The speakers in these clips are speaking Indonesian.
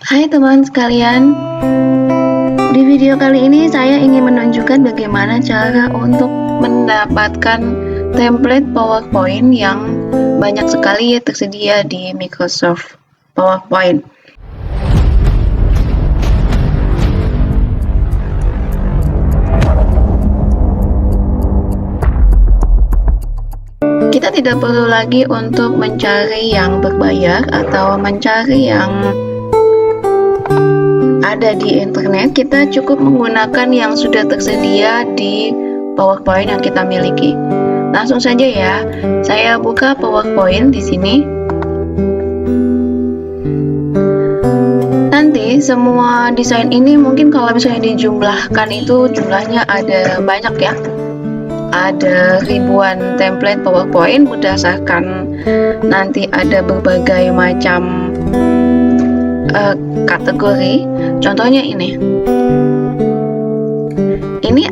Hai teman sekalian, di video kali ini saya ingin menunjukkan bagaimana cara untuk mendapatkan template PowerPoint yang banyak sekali tersedia di Microsoft PowerPoint. Kita tidak perlu lagi untuk mencari yang berbayar atau mencari yang ada di internet. Kita cukup menggunakan yang sudah tersedia di PowerPoint yang kita miliki. Langsung saja ya, saya buka PowerPoint di sini. Nanti semua desain ini mungkin kalau misalnya dijumlahkan itu jumlahnya ada banyak ya. Ada ribuan template PowerPoint berdasarkan nanti ada berbagai macam kategori. Contohnya ini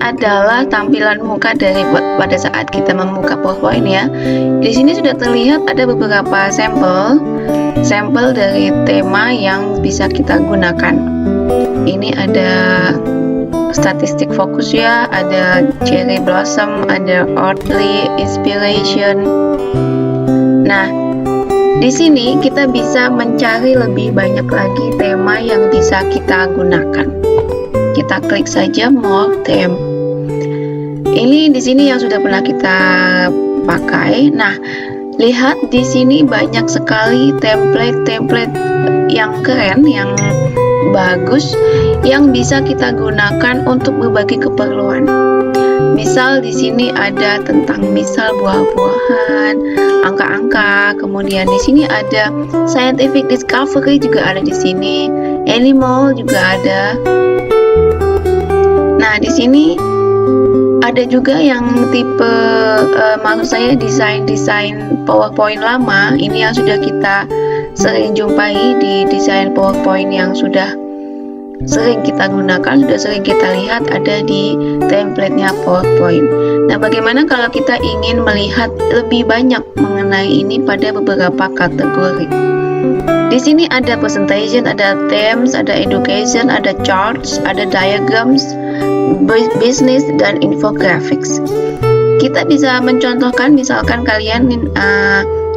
adalah tampilan muka dari pada saat kita membuka PowerPoint ya. Di sini sudah terlihat ada beberapa sampel dari tema yang bisa kita gunakan. Ini ada statistik fokus ya, ada cherry blossom, ada earthly inspiration. Nah, di sini kita bisa mencari lebih banyak lagi tema yang bisa kita gunakan. Kita klik saja more theme. Ini di sini yang sudah pernah kita pakai. Nah, lihat di sini banyak sekali template yang keren, yang bagus, yang bisa kita gunakan untuk berbagai keperluan. Misal di sini ada tentang misal buah-buahan, angka-angka, kemudian di sini ada scientific discovery juga ada di sini, animal juga ada. Nah, di sini ada juga yang tipe maksud saya desain PowerPoint lama. Ini yang sudah kita sering jumpai di desain PowerPoint yang sudah sering kita gunakan, sudah sering kita lihat ada di template-nya PowerPoint. Nah, bagaimana kalau kita ingin melihat lebih banyak mengenai ini pada beberapa kategori? Di sini ada presentation, ada themes, ada education, ada charts, ada diagrams, business, dan infographics. Kita bisa mencontohkan, misalkan kalian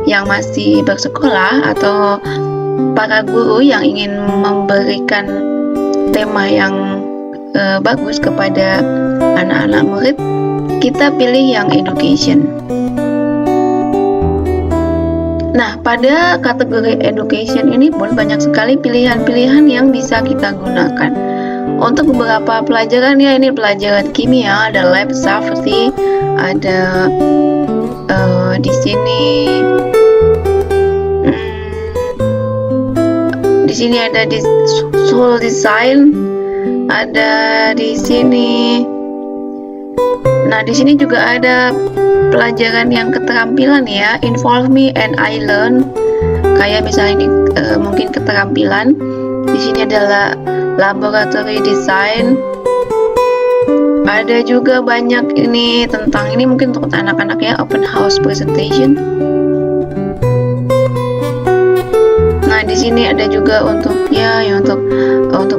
yang masih bersekolah atau para guru yang ingin memberikan tema yang bagus kepada anak-anak murid, kita pilih yang education. Nah, pada kategori education ini pun banyak sekali pilihan-pilihan yang bisa kita gunakan. Untuk beberapa pelajaran ya, ini pelajaran kimia, ada lab safety, ada di sini ada di soul design, ada di sini. Nah, di sini juga ada pelajaran yang keterampilan ya, involve me and I learn. Kayak misalnya ini mungkin keterampilan. Di sini adalah laboratory design. Ada juga banyak ini tentang ini mungkin untuk anak-anak ya, open house presentation. Di sini ada juga untuk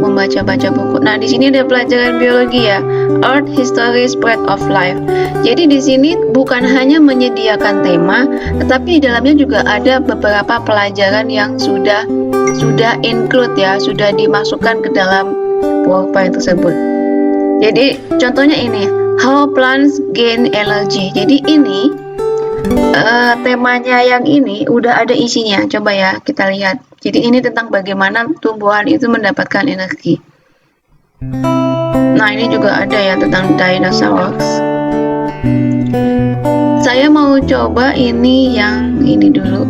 membaca-baca buku. Nah, di sini ada pelajaran biologi ya, Earth History Spread of Life. Jadi di sini bukan hanya menyediakan tema, tetapi di dalamnya juga ada beberapa pelajaran yang sudah include ya, sudah dimasukkan ke dalam PowerPoint tersebut. Jadi contohnya ini, How Plants Gain Energy. Jadi ini temanya yang ini udah ada isinya. Coba ya kita lihat. Jadi ini tentang bagaimana tumbuhan itu mendapatkan energi. Nah, ini juga ada ya tentang dinosaurs. Saya mau coba ini yang ini dulu.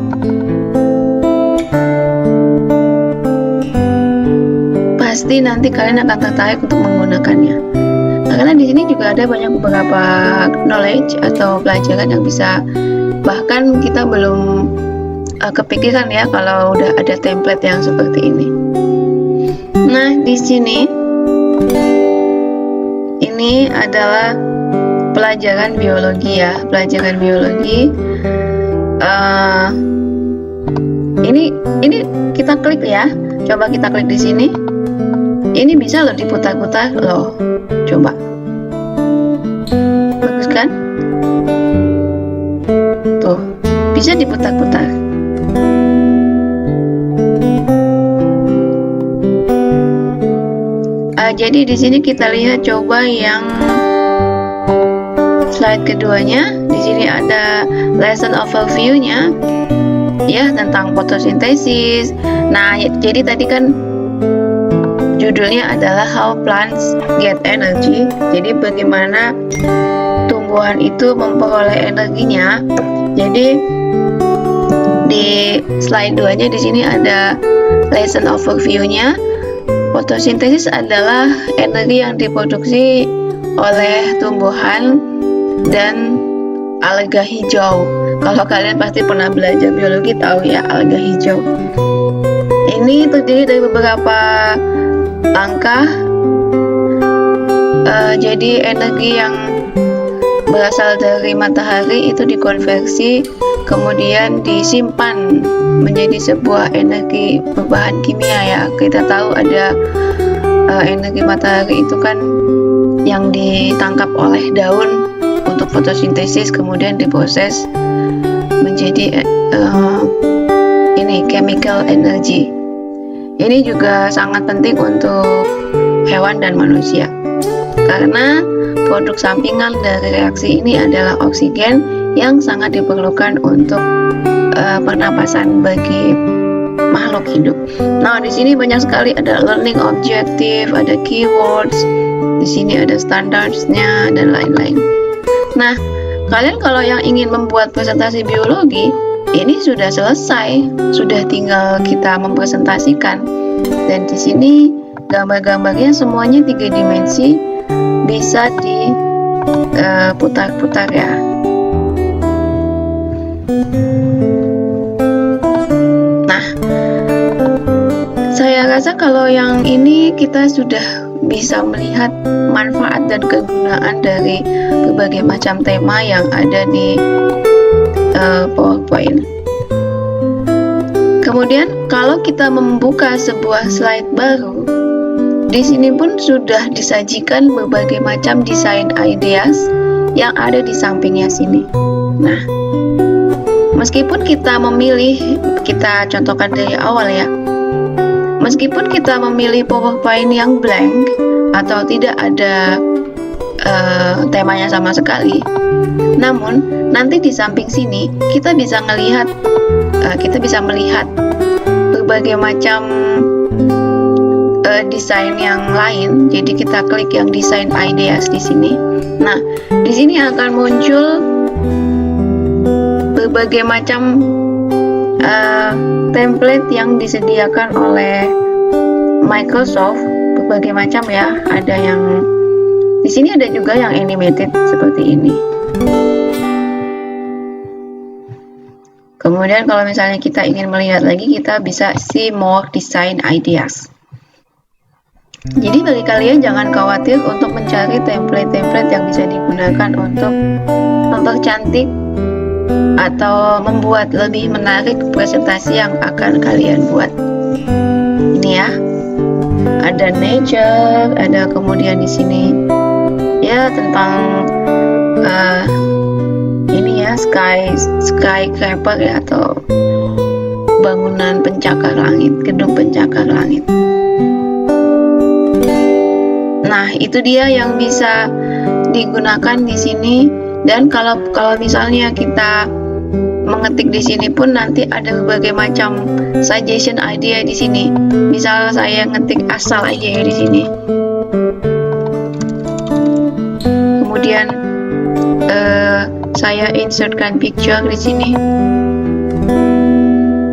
Pasti nanti kalian akan tertarik untuk menggunakannya. Karena di sini juga ada banyak beberapa knowledge atau pelajaran yang bisa bahkan kita belum kepikiran ya kalau udah ada template yang seperti ini. Nah, di sini ini adalah pelajaran biologi ya, pelajaran biologi. Ini kita klik ya. Coba kita klik di sini. Ini bisa loh diputar-putar loh. Coba. Bagus kan? Tuh, bisa diputar-putar. Jadi di sini kita lihat coba yang slide keduanya. Di sini ada lesson overview-nya, ya, tentang fotosintesis. Nah, jadi tadi kan judulnya adalah How Plants Get Energy. Jadi bagaimana tumbuhan itu memperoleh energinya. Jadi di slide 2-nya di sini ada lesson overview-nya. Fotosintesis adalah energi yang diproduksi oleh tumbuhan dan alga hijau. Kalau kalian pasti pernah belajar biologi tahu ya alga hijau. Ini terdiri dari beberapa langkah. Jadi energi yang berasal dari matahari itu dikonversi, kemudian disimpan menjadi sebuah energi berbahan kimia, ya. Kita tahu ada energi matahari itu kan yang ditangkap oleh daun untuk fotosintesis, kemudian diproses menjadi ini chemical energy. Ini juga sangat penting untuk hewan dan manusia, karena produk sampingan dari reaksi ini adalah oksigen yang sangat diperlukan untuk pernapasan bagi makhluk hidup. Nah, di sini banyak sekali ada learning objective, ada keywords, di sini ada standardsnya dan lain-lain. Nah, kalian kalau yang ingin membuat presentasi biologi, ini sudah selesai, sudah tinggal kita mempresentasikan. Dan di sini gambar-gambarnya semuanya 3 dimensi, bisa diputar-putar, ya. Nah, saya rasa kalau yang ini kita sudah bisa melihat manfaat dan kegunaan dari berbagai macam tema yang ada di PowerPoint. Kemudian kalau kita membuka sebuah slide baru, di sini pun sudah disajikan berbagai macam desain ideas yang ada di sampingnya sini. Nah, meskipun kita memilih, kita contohkan dari awal ya, meskipun kita memilih PowerPoint yang blank atau tidak ada temanya sama sekali, namun nanti di samping sini kita bisa melihat berbagai macam desain yang lain. Jadi kita klik yang desain ideas di sini. Nah, di sini akan muncul berbagai macam template yang disediakan oleh Microsoft, berbagai macam, ya. Ada yang di sini, ada juga yang animated seperti ini. Kemudian kalau misalnya kita ingin melihat lagi, kita bisa see more design ideas. Jadi bagi kalian jangan khawatir untuk mencari template-template yang bisa digunakan untuk mempercantik atau membuat lebih menarik presentasi yang akan kalian buat. Ini ya, ada nature, ada kemudian di sini ya tentang ini ya skyscraper ya, atau bangunan pencakar langit, gedung pencakar langit. Nah, itu dia yang bisa digunakan di sini. Dan kalau misalnya kita mengetik di sini pun nanti ada berbagai macam suggestion idea di sini. Misal saya ngetik asal aja ya di sini. Kemudian saya insertkan picture di sini.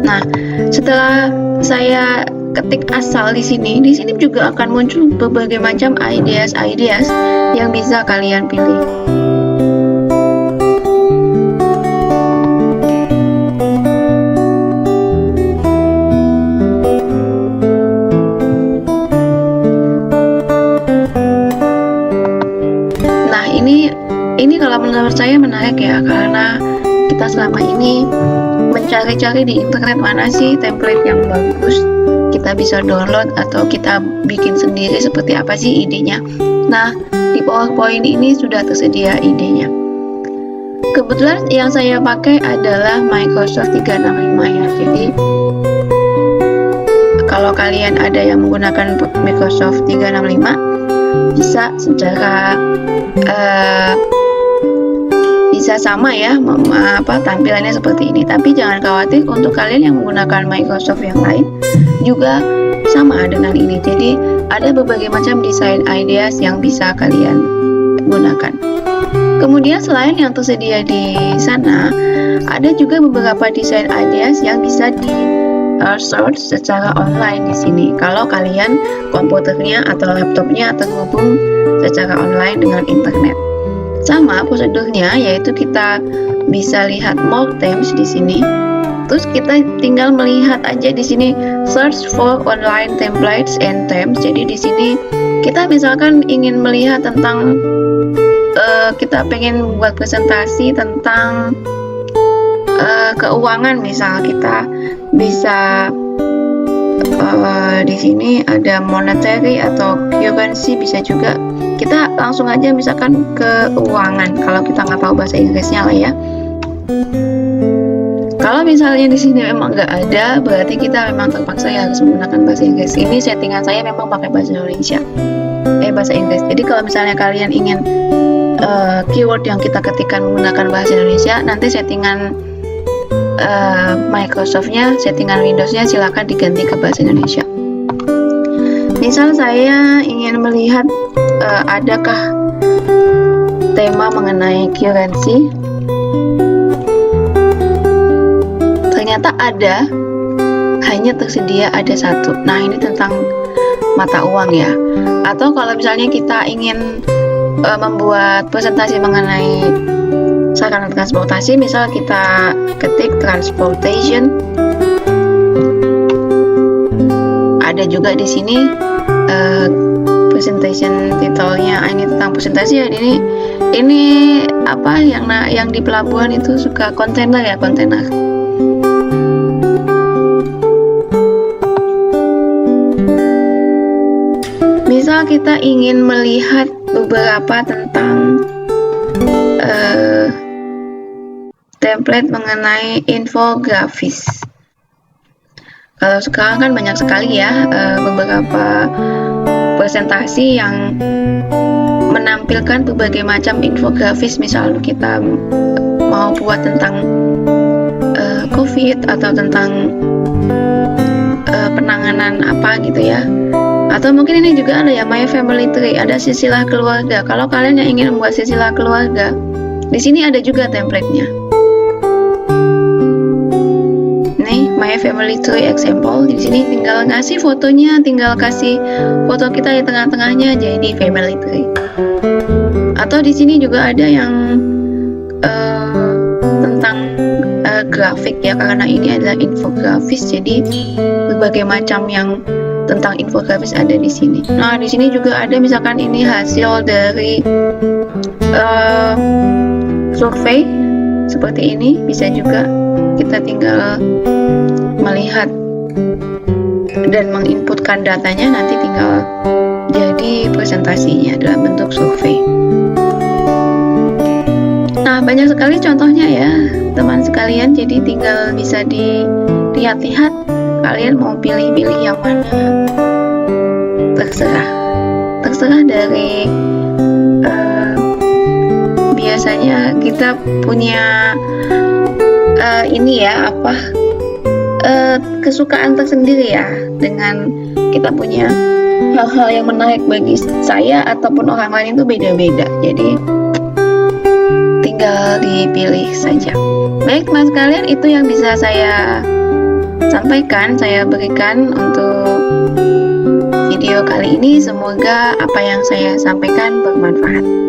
Nah, setelah saya ketik asal di sini juga akan muncul berbagai macam ideas yang bisa kalian pilih. Nah, ini kalau menurut saya menarik ya, karena kita selama ini mencari-cari di internet mana sih template yang bagus, kita bisa download atau kita bikin sendiri seperti apa sih idenya. Nah, di PowerPoint ini sudah tersedia idenya. Kebetulan yang saya pakai adalah Microsoft 365 ya. Jadi kalau kalian ada yang menggunakan Microsoft 365 bisa secara bisa sama ya, tampilannya seperti ini. Tapi jangan khawatir, untuk kalian yang menggunakan Microsoft yang lain juga sama dengan ini. Jadi ada berbagai macam desain ideas yang bisa kalian gunakan. Kemudian selain yang tersedia di sana, ada juga beberapa desain ideas yang bisa di search secara online di sini. Kalau kalian komputernya atau laptopnya terhubung secara online dengan internet. Sama prosedurnya, yaitu kita bisa lihat more themes di sini. Terus kita tinggal melihat aja di sini search for online templates and themes. Jadi di sini kita misalkan ingin melihat tentang kita pengen buat presentasi tentang keuangan, misal kita bisa di sini ada monetary atau currency, bisa juga kita langsung aja misalkan keuangan kalau kita nggak tahu bahasa Inggrisnya lah ya. Kalau misalnya di sini memang nggak ada, berarti kita memang terpaksa ya harus menggunakan bahasa Inggris. Ini settingan saya memang pakai bahasa Indonesia, bahasa Inggris. Jadi kalau misalnya kalian ingin keyword yang kita ketikkan menggunakan bahasa Indonesia, nanti settingan Microsoft-nya, settingan Windows-nya silakan diganti ke bahasa Indonesia. Misal saya ingin melihat adakah tema mengenai currency. Ternyata ada, hanya tersedia ada satu. Nah, ini tentang mata uang ya. Atau kalau misalnya kita ingin membuat presentasi mengenai sarana transportasi, misal kita ketik transportation. Ada juga di sini presentation titelnya. Ini tentang presentasi ya. Ini apa yang di pelabuhan itu suka kontainer ya, kontainer. Misal kita ingin melihat beberapa tentang template mengenai infografis. Kalau sekarang kan banyak sekali ya beberapa presentasi yang menampilkan berbagai macam infografis. Misal kita mau buat tentang COVID atau tentang penanganan apa gitu ya. Atau mungkin ini juga ada ya, My Family Tree, ada silsilah keluarga. Kalau kalian yang ingin membuat silsilah keluarga, di sini ada juga template-nya. Nih, My Family Tree example. Di sini tinggal ngasih fotonya, tinggal kasih foto kita di tengah-tengahnya jadi Family Tree. Atau di sini juga ada yang tentang grafik ya, karena ini adalah infografis. Jadi berbagai macam yang tentang infografis ada di sini. Nah, di sini juga ada misalkan ini hasil dari survei seperti ini, bisa juga kita tinggal melihat dan menginputkan datanya, nanti tinggal jadi presentasinya dalam bentuk survei. Nah, banyak sekali contohnya ya teman sekalian, jadi tinggal bisa dilihat-lihat, kalian mau pilih-pilih yang mana, terserah dari biasanya kita punya ini ya kesukaan tersendiri ya, dengan kita punya hal-hal yang menarik bagi saya ataupun orang lain itu beda-beda, jadi tinggal dipilih saja. Baik teman sekalian, itu yang bisa saya sampaikan, saya berikan untuk video kali ini. Semoga apa yang saya sampaikan bermanfaat.